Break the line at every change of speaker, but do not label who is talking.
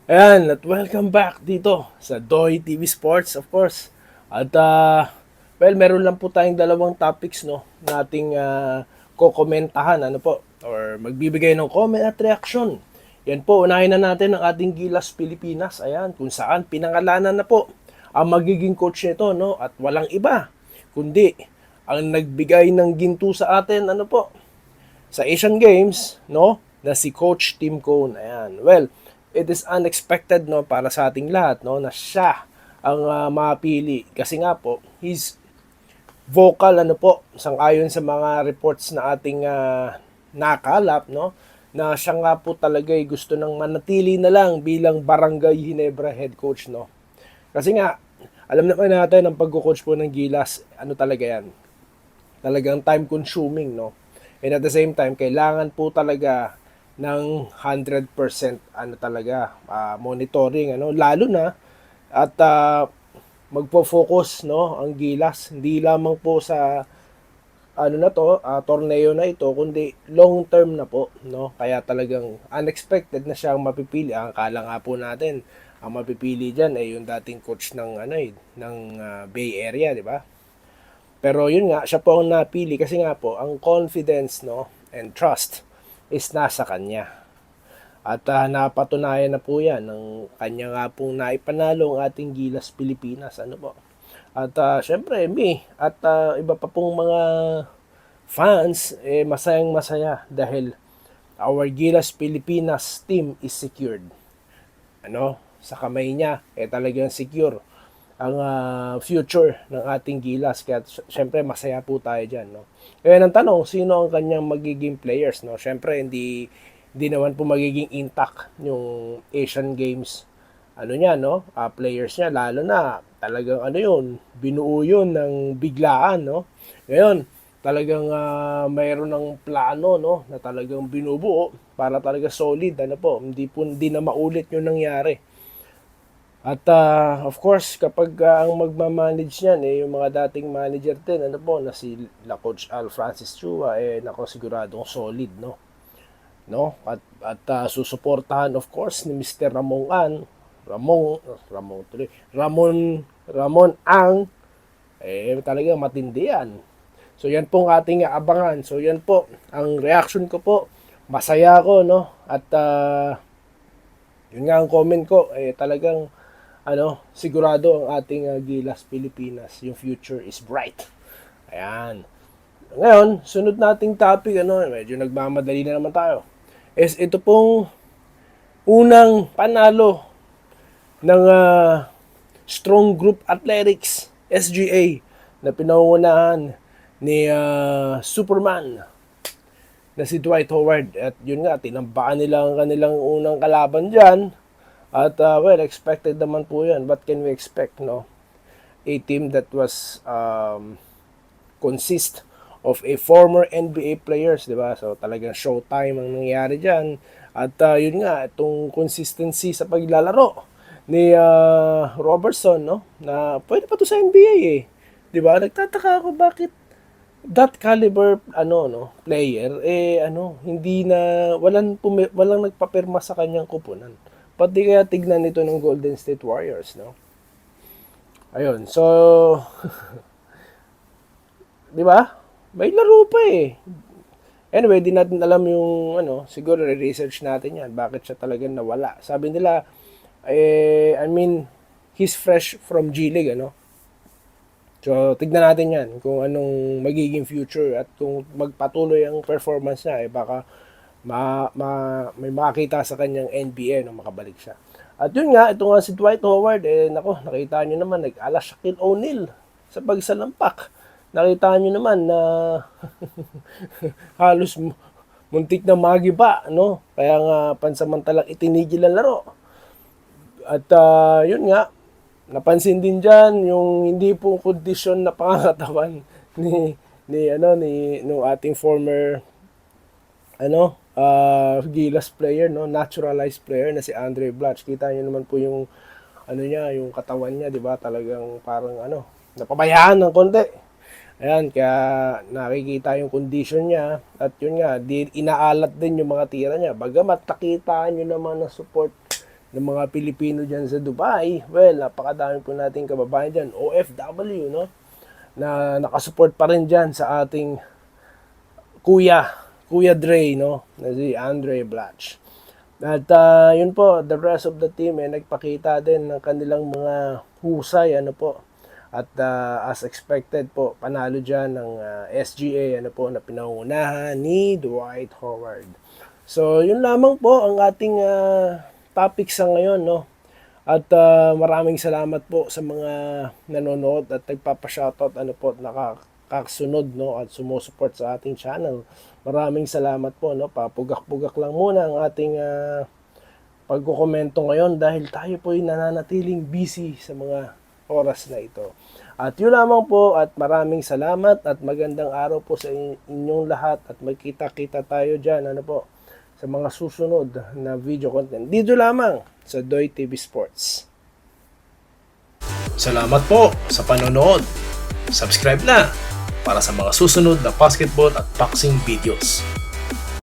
Ayan, at welcome back dito sa Doy TV Sports, of course. At, meron lang po tayong dalawang topics, no, na ating kokomentahan, ano po, or magbibigay ng comment at reaction. Yan po, unahin na natin ang ating Gilas Pilipinas, ayan, kung saan pinangalanan na po ang magiging coach nito, no, at walang iba, kundi ang nagbigay ng ginto sa atin, ano po, sa Asian Games, no, na si Coach Tim Cone. Ayan. Well, it is unexpected, no, para sa ating lahat, no, na siya ang mapili kasi nga po he's vocal, ano po, sang-ayon sa mga reports na ating nakalap, no, na siya nga po talaga ay gusto ng manatili na lang bilang Barangay Ginebra head coach, no. Kasi nga alam naman natin ang pagko-coach po ng Gilas, ano talaga yan, talagang time consuming, no. And at the same time, kailangan po talaga ng 100% ano talaga, monitoring, ano, lalo na at magpo-focus, no, ang Gilas hindi lamang po sa ano na to, torneo na ito, kundi long term na po, no. Kaya talagang unexpected na siyang mapipili. Ang akala nga po natin ang mapipili diyan ay yung dating coach ng ano ng Bay Area, di ba? Pero yun nga, siya po ang napili kasi nga po, ang confidence, no, and trust is nasa kanya. At napatunayan na po yan ng kanya nga pong naipanalo ang ating Gilas Pilipinas. Ano po? At syempre, me at iba pa pong mga fans, masayang masaya dahil our Gilas Pilipinas team is secured. Ano? Sa kamay niya, talagang secure ang future ng ating Gilas. Kaya syempre masaya po tayo diyan, no. Kaya ang tanong, sino ang kanyang magiging players, no? Syempre hindi naman po magiging intact yung Asian Games ano niya, no? Players niya, lalo na talagang ano yun, binuo yun ng biglaan, no? Ngayon, talagang mayroon ng plano, no, na talagang binubuo para talaga solid, ano po, hindi na maulit yung nangyari. At of course, kapag ang magmamanage niyan yung mga dating manager din, ano po, na si La Coach Al Francis Chua, nako siguradong solid, no. No? At susuportahan of course ni Mr. Ramon An, Ramon tuloy, Ramon Ang, talaga matindi yan. So yan pong ating abangan. So yan po ang reaction ko po. Masaya ako, no? At yun nga ang comment ko, talagang ano, sigurado ang ating Gilas Pilipinas. Yung future is bright. Ayan. Ngayon, sunod nating topic, ano, medyo nagmamadali na naman tayo. Is ito pong unang panalo ng Strong Group Athletics, SGA, na pinangunahan ni Superman na si Dwight Howard. At yun nga, tinambakan nila ang kanilang unang kalaban dyan. At well, expected naman po yan. What can we expect, no? A team that was consist of a former NBA players, di ba? So talagang showtime ang nangyari diyan. At yun nga, itong consistency sa paglalaro ni Robertson, no? Na pwede pa to sa NBA eh. Di ba? Nagtataka ako bakit that caliber ano no player ano hindi na walang nagpapirma sa kanyang kupunan. Pati kaya tignan nito ng Golden State Warriors, no? Ayun. So, 'di ba? May laro pa eh. Anyway, di natin alam yung ano, siguro re-research natin 'yan. Bakit siya talagang nawala? Sabi nila I mean, he's fresh from G League, ano? So, tignan natin 'yan kung anong magiging future at kung magpatuloy ang performance niya baka may makita sa kanyang NBA nung makabalik siya. At yun nga, ito nga si Dwight Howard, nako, nakita niyo naman, nag-ala Shaquille O'Neal sa pagsalampak. Nakita niyo naman na halos muntik na magiba, no? Kaya nga pansamantalang itinigil ang laro. At yun nga, napansin din diyan yung hindi po kondisyon na pangangatawan ni no ating former Gilas player, no, naturalized player na si Andre Blatch. Kita niyo naman po yung ano niya, yung katawan niya, 'di ba? Talagang parang ano, napabayaan ng konti. Ayan, kaya nakikita yung condition niya at yun nga, inaalat din yung mga tira niya. Bagamat nakita nyo naman na support ng mga Pilipino dyan sa Dubai. Well, napakadami po nating kababayan dyan, OFW, no? Na nakasupport pa rin dyan sa ating Kuya Dre, no? Na si Andre Blatch. At yun po, the rest of the team nagpakita din ng kanilang mga husay, ano po. At as expected po, panalo dyan ng SGA, ano po, na pinangunahan ni Dwight Howard. So, yun lamang po ang ating topic sa ngayon, no? At maraming salamat po sa mga nanonood at nagpapa-shoutout, ano po, nakakasunod, no, at sumusuport sa ating channel. Maraming salamat po, no. Papugak-pugak lang muna ang ating pagkukomento ngayon dahil tayo po ay nananatiling busy sa mga oras na ito. At yun lamang po, at maraming salamat at magandang araw po sa inyong lahat at magkita-kita tayo dyan, ano po, sa mga susunod na video content. Dito lamang sa Doy TV Sports.
Salamat po sa panonood. Subscribe na para sa mga susunod na basketball at boxing videos.